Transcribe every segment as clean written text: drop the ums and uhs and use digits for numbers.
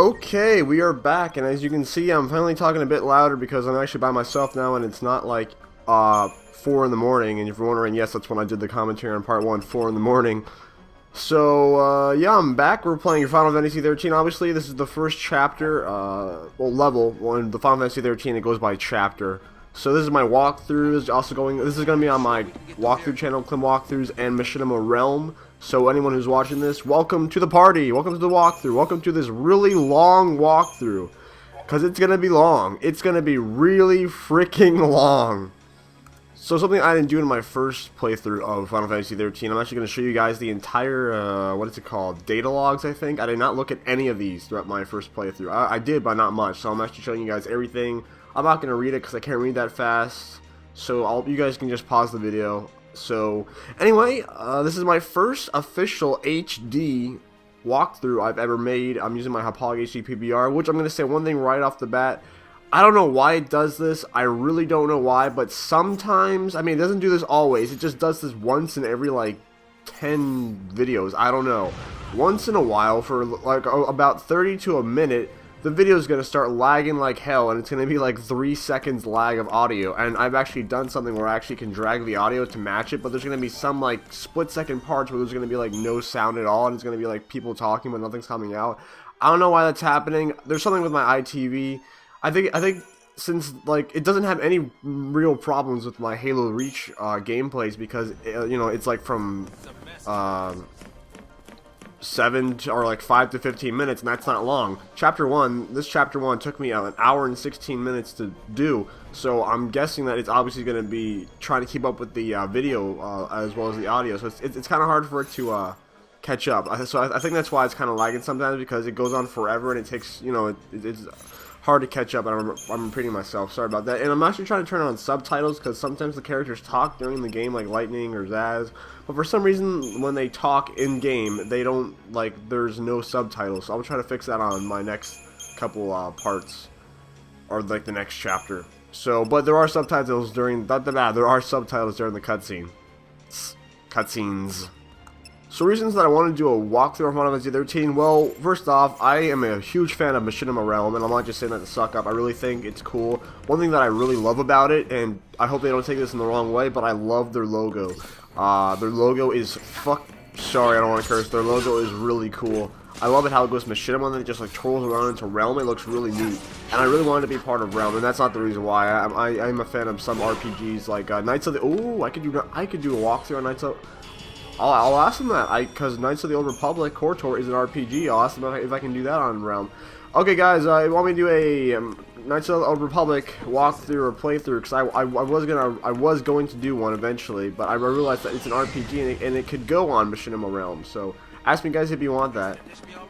Okay, we are back, and as you can see, I'm finally talking a bit louder because I'm actually by myself now, and it's not like 4 in the morning. And if you're wondering, yes, that's when I did the commentary on part 1, 4 in the morning. So yeah, I'm back. We're playing Final Fantasy XIII. Obviously, this is the first chapter, well, level. Well, in the Final Fantasy XIII, it goes by chapter. So this is my walkthrough. This is going to be on my walkthrough channel, KlimWalkthroughs and Machinima Realm. So anyone who's watching this, welcome to the party. Welcome to the walkthrough. Welcome to this really long walkthrough. Because it's going to be long. It's going to be really freaking long. So something I didn't do in my first playthrough of Final Fantasy XIII, I'm actually going to show you guys the entire, what is it called, data logs, I think. I did not look at any of these throughout my first playthrough. I did, but not much. So I'm actually showing you guys everything. I'm not going to read it because I can't read that fast. So you guys can just pause the video. So anyway, this is my first official HD walkthrough I've ever made. I'm using my Hauppauge HD PBR, which I'm going to say one thing right off the bat. I don't know why it does this. I really don't know why, but sometimes, I mean, it doesn't do this always. It just does this once in every like 10 videos. I don't know. Once in a while, for like about 30 to a minute, the video is going to start lagging like hell, and it's going to be like 3 seconds lag of audio. And I've actually done something where I actually can drag the audio to match it, but there's going to be some like split-second parts where there's going to be like no sound at all, and it's going to be like people talking but nothing's coming out. I don't know why that's happening. There's something with my ITV. I think since like it doesn't have any real problems with my Halo Reach gameplays, because you know, it's like from 7 to, or like 5 to 15 minutes, and that's not long. This chapter 1 took me an hour and 16 minutes to do, so I'm guessing that it's obviously going to be trying to keep up with the video as well as the audio, so it's kind of hard for it to catch up. So I think that's why it's kind of lagging sometimes, because it goes on forever and it takes, you know, it's hard to catch up. And I'm repeating myself, sorry about that. And I'm actually trying to turn on subtitles, because sometimes the characters talk during the game, like Lightning or Zaz, but for some reason when they talk in game, they don't, like, there's no subtitles. So I'll try to fix that on my next couple parts, or like the next chapter. So, but there are subtitles during there are subtitles during the cutscenes. So reasons that I want to do a walkthrough of Final Fantasy XIII, well, first off, I am a huge fan of Machinima Realm, and I'm not just saying that to suck up. I really think it's cool. One thing that I really love about it, and I hope they don't take this in the wrong way, but I love their logo. Their logo is sorry, I don't want to curse. Their logo is really cool. I love it how it goes Machinima, and then it just like twirls around into Realm. It looks really neat, and I really wanted to be part of Realm, and that's not the reason why. I'm a fan of some RPGs like Knights of the. Ooh, I could do a walkthrough on Knights of. I'll ask them that, because Knights of the Old Republic KOTOR is an RPG. I'll ask them if I can do that on Realm. Okay, guys, you want me to do a Knights of the Old Republic walkthrough or playthrough? Because I was going to do one eventually, but I realized that it's an RPG and it could go on Machinima Realm. So ask me, guys, if you want that.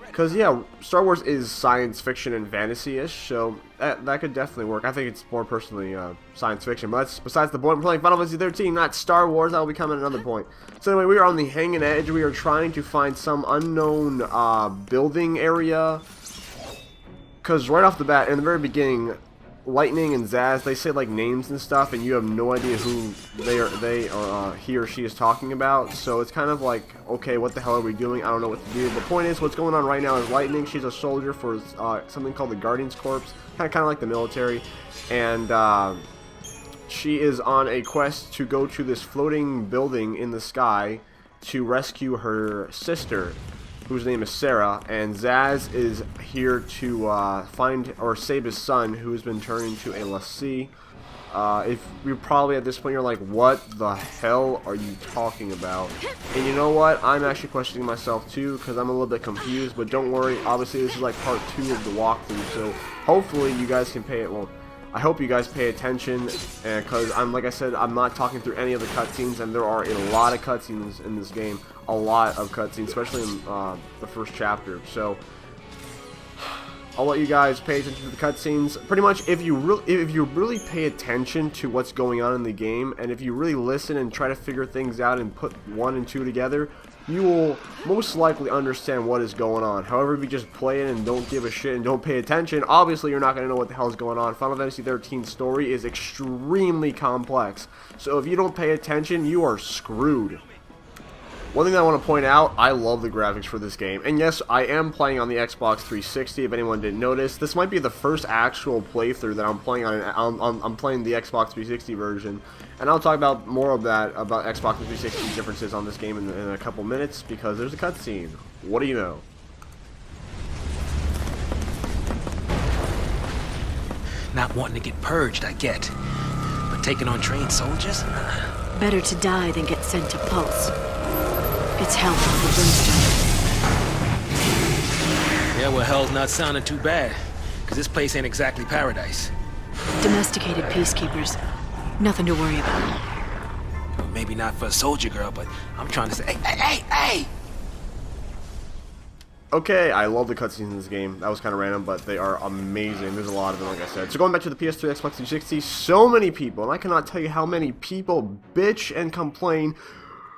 Because yeah, Star Wars is science fiction and fantasy-ish, so that could definitely work. I think it's more personally science fiction, but that's besides the point. We're playing Final Fantasy XIII, not Star Wars. That will become another point. So anyway, we are on the Hanging Edge. We are trying to find some unknown building area. Because right off the bat, in the very beginning, Lightning and Zaz, they say like names and stuff, and you have no idea who he or she is talking about. So it's kind of like, okay, what the hell are we doing? I don't know what to do. The point is, what's going on right now is Lightning, she's a soldier for something called the Guardians Corps, kind of like the military, and she is on a quest to go to this floating building in the sky to rescue her sister, whose name is Sarah, and Zaz is here to find or save his son, who has been turned into a lassie. If you're probably at this point, you're like, what the hell are you talking about? And you know what? I'm actually questioning myself too, because I'm a little bit confused, but don't worry, obviously this is like part 2 of the walkthrough, so hopefully you guys can pay it. Well, I hope you guys pay attention, because like I said, I'm not talking through any of the cutscenes, and there are a lot of cutscenes in this game, a lot of cutscenes, especially in the first chapter. So I'll let you guys pay attention to the cutscenes. Pretty much, if you really pay attention to what's going on in the game, and if you really listen and try to figure things out and put 1 and 2 together, you will most likely understand what is going on. However, if you just play it and don't give a shit and don't pay attention, obviously you're not going to know what the hell is going on. Final Fantasy XIII's story is extremely complex, so if you don't pay attention, you are screwed. One thing I want to point out, I love the graphics for this game. And yes, I am playing on the Xbox 360, if anyone didn't notice. This might be the first actual playthrough that I'm playing on. I'm playing the Xbox 360 version. And I'll talk about more of that, about Xbox 360 differences on this game in a couple minutes, because there's a cutscene. What do you know? Not wanting to get purged, I get. But taking on trained soldiers? Better to die than get sent to Pulse. It's hell for Brimstone. Yeah, well, hell's not sounding too bad. Because this place ain't exactly paradise. Domesticated peacekeepers. Nothing to worry about. Well, maybe not for a soldier girl, but I'm trying to say, hey! Okay, I love the cutscenes in this game. That was kind of random, but they are amazing. There's a lot of them, like I said. So going back to the PS3, Xbox 360, so many people, and I cannot tell you how many people bitch and complain,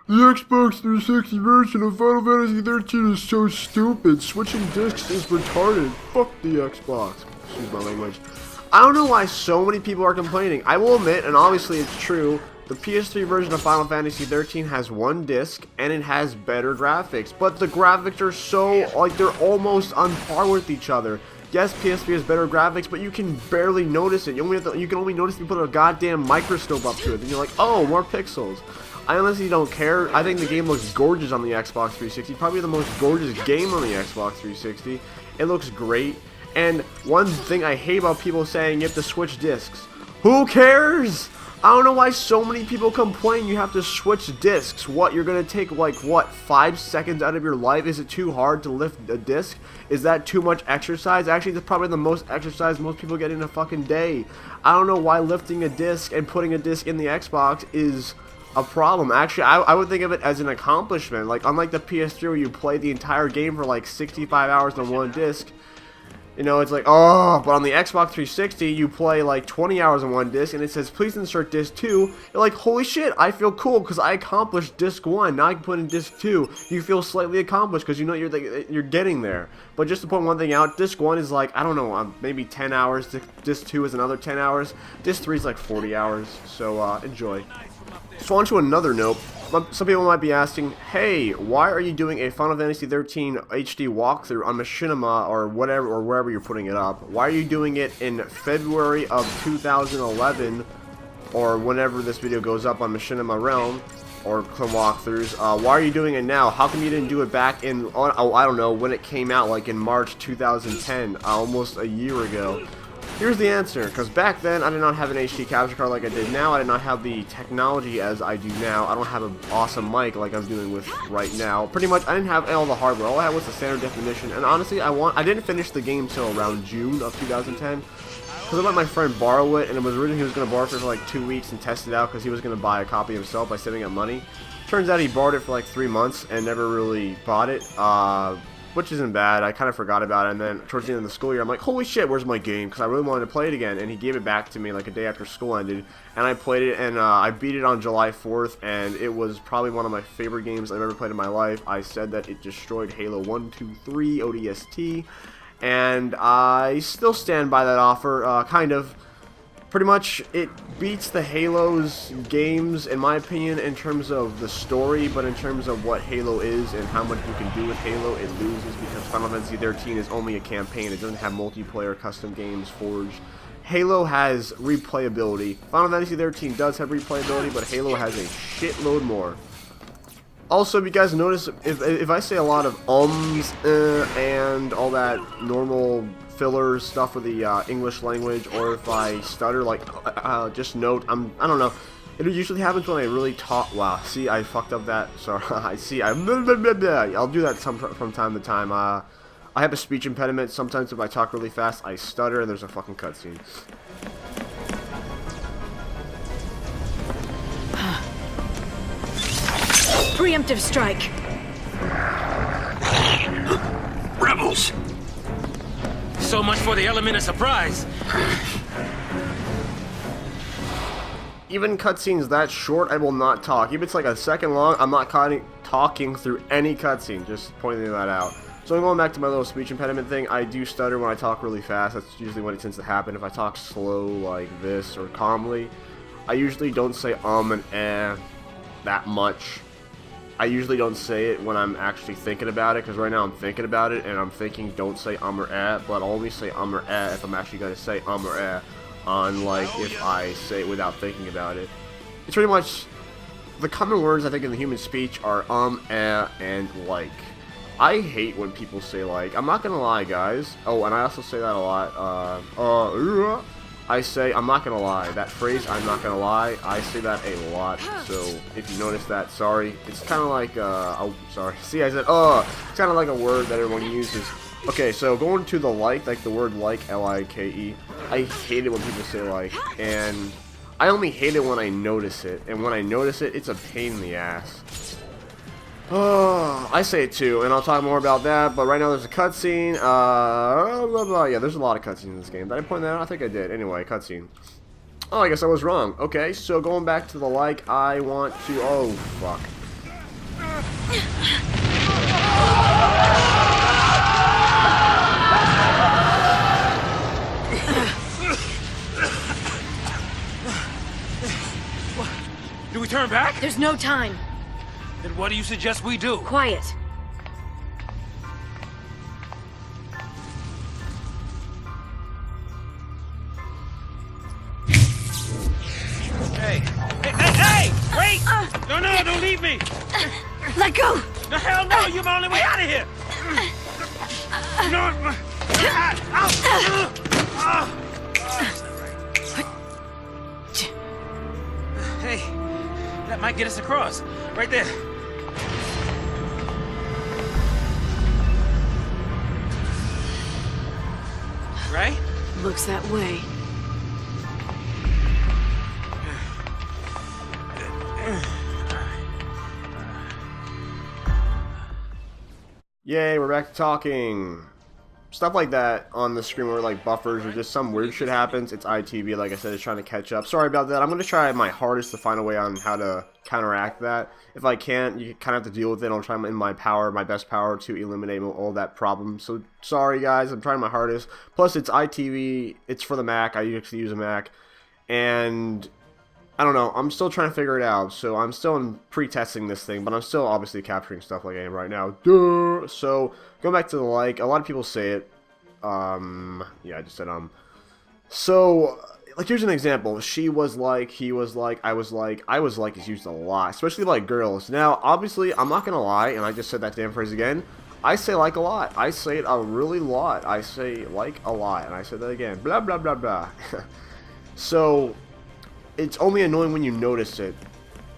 the Xbox 360 version of Final Fantasy XIII is so stupid. Switching discs is retarded. Fuck the Xbox. Excuse my language. I don't know why so many people are complaining. I will admit, and obviously it's true, the PS3 version of Final Fantasy XIII has one disc, and it has better graphics. But the graphics are so, like, they're almost on par with each other. Yes, PS3 has better graphics, but you can barely notice it. You can only notice if you put a goddamn microscope up to it, and you're like, oh, more pixels. I honestly don't care. I think the game looks gorgeous on the Xbox 360. Probably the most gorgeous game on the Xbox 360. It looks great. And one thing I hate about people saying you have to switch discs. Who cares? I don't know why so many people complain you have to switch discs. What, you're going to take, like, what, 5 seconds out of your life? Is it too hard to lift a disc? Is that too much exercise? Actually, that's probably the most exercise most people get in a fucking day. I don't know why lifting a disc and putting a disc in the Xbox is a problem. Actually, I would think of it as an accomplishment. Like, unlike the PS3 where you play the entire game for, like, 65 hours on one disc. You know, it's like, oh, but on the Xbox 360, you play like 20 hours on one disc, and it says, please insert disc 2. You're like, holy shit, I feel cool because I accomplished disc 1. Now I can put in disc 2. You feel slightly accomplished because you know you're getting there. But just to point one thing out, disc 1 is like, I don't know, maybe 10 hours. Disc 2 is another 10 hours. Disc 3 is like 40 hours. So, enjoy. So on to another note. Some people might be asking, hey, why are you doing a Final Fantasy XIII HD walkthrough on Machinima or whatever, or wherever you're putting it up? Why are you doing it in February of 2011, or whenever this video goes up on Machinima Realm, or KlimWalkthroughs? Why are you doing it now? How come you didn't do it back in, oh, I don't know, when it came out, like in March 2010, almost a year ago? Here's the answer, because back then I did not have an HD capture card like I did now. I did not have the technology as I do now. I don't have an awesome mic like I'm doing with right now. Pretty much, I didn't have all the hardware. All I had was the standard definition. And honestly, I didn't finish the game till around June of 2010. Because I let my friend borrow it, and it was originally he was going to borrow it for like 2 weeks and test it out because he was going to buy a copy himself by saving up money. Turns out he borrowed it for like 3 months and never really bought it. Which isn't bad. I kind of forgot about it, and then towards the end of the school year, I'm like, holy shit, where's my game? Because I really wanted to play it again, and he gave it back to me like a day after school ended, and I played it, and I beat it on July 4th, and it was probably one of my favorite games I've ever played in my life. I said that it destroyed Halo 1, 2, 3, ODST, and I still stand by that offer, kind of. Pretty much, it beats the Halo's games, in my opinion, in terms of the story, but in terms of what Halo is and how much you can do with Halo, it loses because Final Fantasy XIII is only a campaign. It doesn't have multiplayer custom games forged. Halo has replayability. Final Fantasy XIII does have replayability, but Halo has a shitload more. Also, if you guys notice, if I say a lot of ums and all that normal filler stuff with the English language, or if I stutter, like, just note, I don't know. It usually happens when I really talk. Wow, see, I fucked up that. Sorry, I'll do that from time to time. I have a speech impediment. Sometimes if I talk really fast, I stutter, and there's a fucking cutscene. Preemptive strike. Rebels! So much for the element of surprise. Even cutscenes that short, I will not talk. Even if it's like a second long, I'm not talking through any cutscene. Just pointing that out. So I'm going back to my little speech impediment thing. I do stutter when I talk really fast. That's usually when it tends to happen. If I talk slow like this or calmly, I usually don't say and that much. I usually don't say it when I'm actually thinking about it, because right now I'm thinking about it, and I'm thinking don't say or but I'll only say or if I'm actually going to say or unlike if I say it without thinking about it. It's pretty much, the common words I think in the human speech are and like. I hate when people say like. I'm not gonna lie, guys. Oh, and I also say that a lot. I say I'm not gonna lie. That phrase, I'm not gonna lie, I say that a lot. So if you notice that, sorry. It's kind of like oh, sorry. See, I said it's kind of like a word that everyone uses. Okay, so going to the like the word like, L-I-K-E. I hate it when people say like, and I only hate it when I notice it. And when I notice it, it's a pain in the ass. Oh, I say it too, and I'll talk more about that, but right now there's a cutscene, blah, blah. Yeah, there's a lot of cutscenes in this game. Did I point that out? I think I did. Anyway, cutscene. Oh, I guess I was wrong. Okay, so going back to the like, I want to, oh, fuck. Do we turn back? There's no time. Then what do you suggest we do? Quiet. Hey! Hey! Wait! No, don't leave me! Let go! No, hell no! You're my only way out of here! No! Hey, that might get us across. Right there. Right? Looks that way. Yay, we're back to talking. Stuff like that on the screen where like buffers or just some weird shit happens. It's ITV, like I said, it's trying to catch up. Sorry about that. I'm going to try my hardest to find a way on how to counteract that. If I can't, you kind of have to deal with it. I'll try in my power, my best power to eliminate all that problem. So sorry guys, I'm trying my hardest. Plus it's ITV, it's for the Mac. I actually use a Mac. And I don't know, I'm still trying to figure it out. So I'm still in pre-testing this thing, but I'm still obviously capturing stuff like I am right now. Duh! So going back to the like, a lot of people say it. Yeah, I just said So, like, here's an example. She was like, he was like, I was like is used a lot, especially like girls. Now, obviously, I'm not gonna lie, and I just said that damn phrase again. I say like a lot. I say it a really lot. I say like a lot, and I said that again. Blah blah blah blah. So, it's only annoying when you notice it,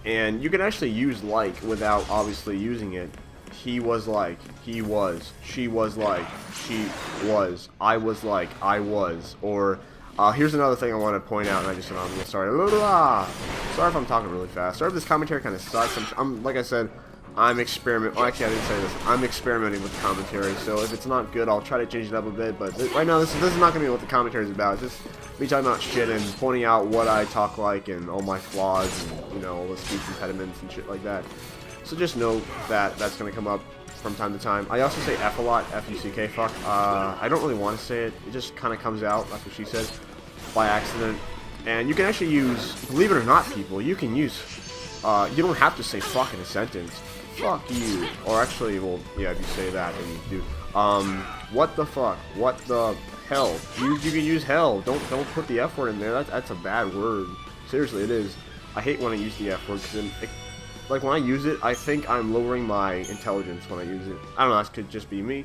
and you can actually use like without obviously using it. He was like, he was. She was like, she was. I was like, I was. Or, here's another thing I want to point out, and I just said, I'm sorry. Sorry if I'm talking really fast. Sorry if this commentary kind of sucks. I'm like I said, I'm experimenting. Well, actually, I didn't say this. I'm experimenting with the commentary, so if it's not good, I'll try to change it up a bit. But right now, this is not going to be what the commentary is about. It's just me talking about shit and pointing out what I talk like and all my flaws and, you know, all the speech impediments and shit like that. So just note that that's going to come up from time to time. I also say F a lot, F-U-C-K, fuck. I don't really want to say it. It just kind of comes out, that's what she said, by accident. And you can actually use, believe it or not, people, you can use, you don't have to say fuck in a sentence. Fuck you. Or actually, well, yeah, if you say that, then you do. What the fuck? What the hell? You can use hell. Don't put the F word in there. That's a bad word. Seriously, it is. I hate when I use the F word, because like, when I use it, I think I'm lowering my intelligence when I use it. I don't know, that could just be me.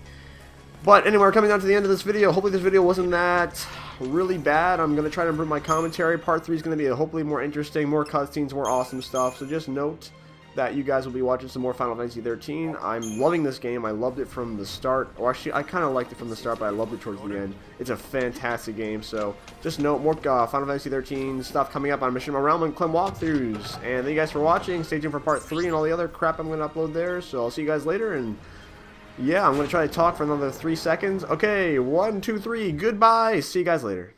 But anyway, we're coming down to the end of this video. Hopefully this video wasn't that really bad. I'm going to try to improve my commentary. Part 3 is going to be hopefully more interesting, more cutscenes, more awesome stuff. So just note that you guys will be watching some more Final Fantasy XIII. I'm loving this game. I loved it from the start. Or actually, I kind of liked it from the start, but I loved it towards the end. It's a fantastic game. So just note more Final Fantasy XIII stuff coming up on Machinima Realm and KlimWalkthroughs. And thank you guys for watching. Stay tuned for Part 3 and all the other crap I'm going to upload there. So I'll see you guys later. And yeah, I'm going to try to talk for another 3 seconds. Okay, 1, 2, 3. Goodbye. See you guys later.